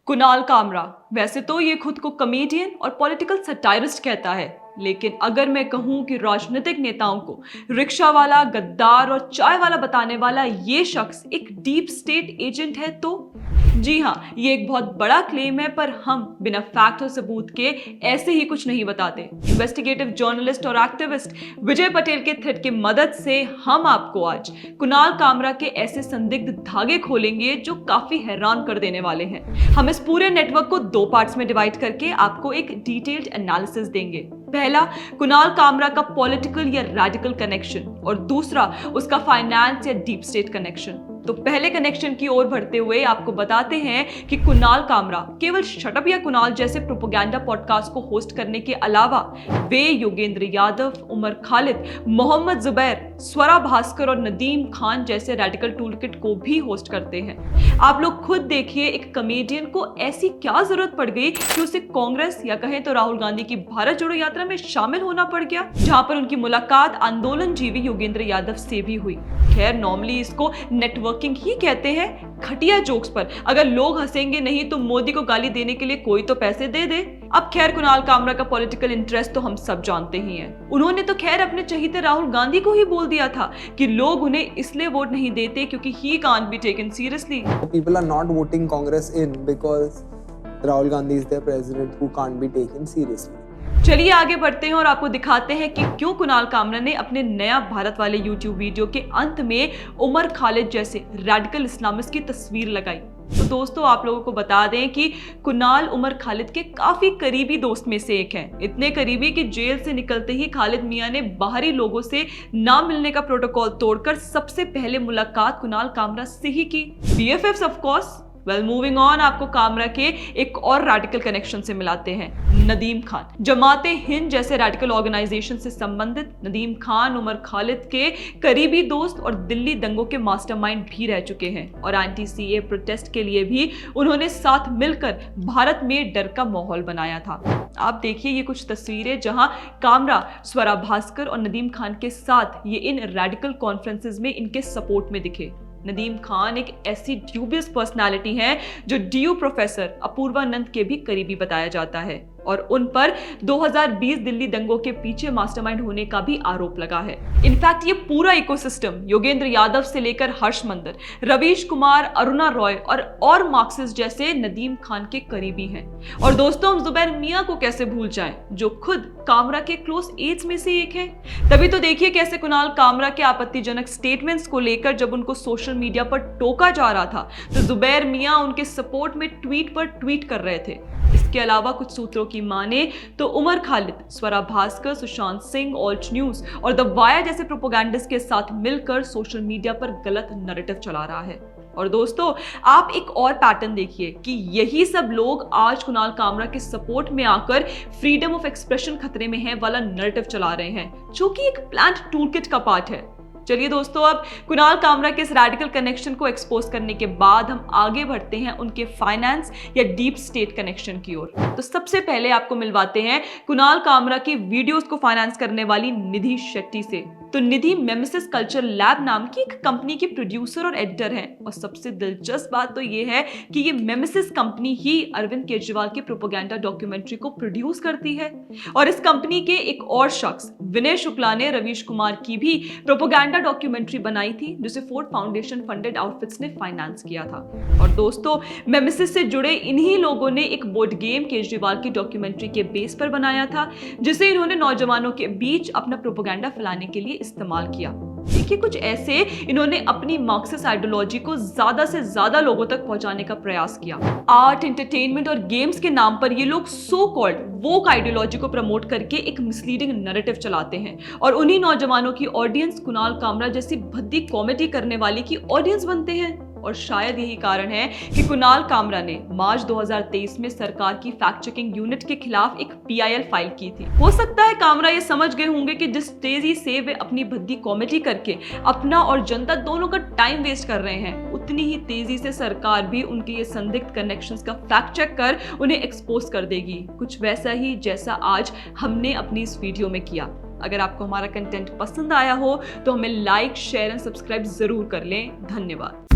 कुणाल कामरा वैसे तो ये खुद को कॉमेडियन और पॉलिटिकल सटायरिस्ट कहता है, लेकिन अगर मैं कहूं कि राजनीतिक नेताओं को रिक्शा वाला, गद्दार और चाय वाला बताने वाला ये शख्स एक डीप स्टेट एजेंट है तो जी हाँ, ये एक बहुत बड़ा क्लेम है, पर हम बिना फैक्ट और सबूत के ऐसे ही कुछ नहीं बताते। इन्वेस्टिगेटिव जर्नलिस्ट और एक्टिविस्ट विजय पटेल के थ्रेड की मदद से हम आपको आज कुणाल कामरा के ऐसे संदिग्ध धागे खोलेंगे जो काफी हैरान कर देने वाले हैं। हम इस पूरे नेटवर्क को दो पार्ट्स में डिवाइड करके आपको एक डिटेल्ड एनालिसिस देंगे। पहला, कुणाल कामरा का पॉलिटिकल या रैडिकल कनेक्शन, और दूसरा उसका फाइनेंस या डीप स्टेट कनेक्शन। तो पहले कनेक्शन की ओर बढ़ते हुए आपको बताते हैं कि कुणाल कामरा केवल शटअप या कुणाल जैसे प्रोपेगेंडा पॉडकास्ट को होस्ट करने के अलावा वे योगेंद्र यादव, उमर खालिद, मोहम्मद जुबैर, स्वरा भास्कर और नदीम खान जैसे रेडिकल टूलकिट को भी होस्ट करते हैं। आप लोग खुद देखिए, एक कॉमेडियन को ऐसी क्या जरूरत पड़ गई कि उसे कांग्रेस या कहें तो राहुल गांधी की भारत जोड़ो यात्रा में शामिल होना पड़ गया, जहां पर उनकी मुलाकात आंदोलन जीवी योगेंद्र यादव से भी हुई। खैर, नॉर्मली इसको नेटवर्किंग ही कहते हैं। घटिया जोक्स पर अगर लोग हंसेंगे नहीं तो मोदी को गाली देने के लिए कोई तो पैसे दे दे। अब खैर, कुणाल कामरा का पॉलिटिकल इंटरेस्ट तो हम सब जानते ही हैं। उन्होंने तो खैर अपने चहीते राहुल गांधी को ही बोल दिया था कि लोग उन्हें इसलिए वोट नहीं देते क्योंकि he can't be taken seriously. People are not voting Congress in because Rahul Gandhi is their president who can't be taken seriously. चलिए आगे बढ़ते हैं और आपको दिखाते हैं कि क्यों कुणाल कामरा ने अपने नया भारत वाले YouTube वीडियो के अंत में उमर खालिद जैसे रैडिकल इस्लामिस्ट की तस्वीर लगाई। तो दोस्तों, आप लोगों को बता दें कि कुणाल उमर खालिद के काफी करीबी दोस्त में से एक हैं। इतने करीबी कि जेल से निकलते ही खालिद मियां ने बाहरी लोगों से ना मिलने का प्रोटोकॉल तोड़कर सबसे पहले मुलाकात कुणाल कामरा से ही की। BFFs of course. Well, moving on, आपको कामरा के एक और रैडिकल कनेक्शन से मिलाते हैं। नदीम खान, जमाते हिंद जैसे रैडिकल ऑर्गेनाइजेशन से संबंधित नदीम खान उमर खालिद के करीबी दोस्त और दिल्ली दंगों के मास्टरमाइंड भी रह चुके हैं, और एंटी CA प्रोटेस्ट के लिए भी उन्होंने साथ मिलकर भारत में डर का माहौल बनाया था। आप देखिए ये कुछ तस्वीरें जहां कामरा स्वरा भास्कर और नदीम खान के साथ ये इन रैडिकल कॉन्फ्रेंसेस में इनके सपोर्ट में दिखे। नदीम खान एक ऐसी ड्यूबियस पर्सनालिटी है जो DU प्रोफेसर अपूर्वानंद के भी करीबी बताया जाता है, और उन पर 2020 दिल्ली दंगों के पीछे मास्टरमाइंड होने का भी आरोप लगा है। इनफैक्ट ये पूरा इकोसिस्टम योगेंद्र यादव से लेकर हर्ष मंदर, रवीश कुमार, अरुणा रॉय और मार्क्सिस्ट जैसे नदीम खान के करीबी हैं। और दोस्तों, हम जुबैर मियां को कैसे भूल जाएं, जो खुद कामरा के क्लोज एड्स में से एक है। तभी तो देखिए कैसे कुणाल कामरा के आपत्तिजनक स्टेटमेंट्स को लेकर जब उनको सोशल मीडिया पर टोका जा रहा था तो जुबैर मियां उनके सपोर्ट में ट्वीट पर ट्वीट कर रहे थे। इसके अलावा कुछ सूत्रों की माने तो उमर खालिद, स्वरा भास्कर, सुशांत सिंह, ऑल्ट न्यूज और द वायर जैसे प्रोपेगेंडिस्ट के साथ मिलकर सोशल मीडिया पर गलत नैरेटिव चला रहा है। और दोस्तों, आप एक और पैटर्न देखिए कि यही सब लोग आज कुणाल कामरा के सपोर्ट में आकर फ्रीडम ऑफ एक्सप्रेशन खतरे में है वाला नैरेटिव चला रहे हैं, जो कि एक प्लान्ड टूलकिट का पार्ट है। चलिए दोस्तों, अब कुणाल कामरा के इस रैडिकल कनेक्शन को एक्सपोज करने के बाद हम आगे बढ़ते हैं उनके फाइनेंस या डीप स्टेट कनेक्शन की ओर। तो सबसे पहले आपको मिलवाते हैं कुणाल कामरा की वीडियोस को फाइनेंस करने वाली निधि शेट्टी से। तो निधि मेमेसिस कल्चर लैब नाम की एक कंपनी की प्रोड्यूसर और एडिटर हैं, और सबसे दिलचस्प बात तो ये है कि ये मेमेसिस कंपनी ही अरविंद केजरीवाल की प्रोपेगेंडा डॉक्यूमेंट्री को प्रोड्यूस करती है। और इस कंपनी के एक और शख्स विनय शुक्ला ने रवीश कुमार की भी प्रोपेगेंडा डॉक्यूमेंट्री बनाई थी, जिसे फोर्ड फाउंडेशन फंडेड आउटफिट्स ने फाइनेंस किया था। और दोस्तों, मेमेसिस से जुड़े इन्हीं लोगों ने एक बोर्ड गेम केजरीवाल की डॉक्यूमेंट्री के बेस पर बनाया था, जिसे इन्होंने नौजवानों के बीच अपना प्रोपेगेंडा फैलाने के लिए इस्तेमाल किया। देखिए, कुछ ऐसे इन्होंने अपनी मार्क्सिस्ट आइडियोलॉजी को ज्यादा से ज्यादा लोगों तक पहुंचाने का प्रयास किया। आर्ट, एंटरटेनमेंट और गेम्स के नाम पर ये लोग सो कॉल्ड वोक आइडियोलॉजी को प्रमोट करके एक मिसलीडिंग नैरेटिव चलाते हैं, और उन्हीं नौजवानों की ऑडियंस कुणाल कामरा जैसी भद्दी कॉमेडी करने वाली की ऑडियंस बनते हैं। और शायद यही कारण है कि कुणाल कामरा ने मार्च 2023 में सरकार की फैक्ट चेकिंग यूनिट के खिलाफ एक PIL फाइल की थी। हो सकता है कामरा ये समझ गए होंगे कि जिस तेजी से वे अपनी भद्दी कॉमेडी करके अपना और जनता दोनों का टाइम वेस्ट कर रहे हैं, उतनी ही तेजी से सरकार भी उनके ये संदिग्ध कनेक्शंस का फैक्ट चेक कर उन्हें एक्सपोज कर देगी। कुछ वैसा ही जैसा आज हमने अपनी इस वीडियो में किया। अगर आपको हमारा कंटेंट पसंद आया हो तो हमें लाइक, शेयर एंड सब्सक्राइब जरूर कर लें। धन्यवाद।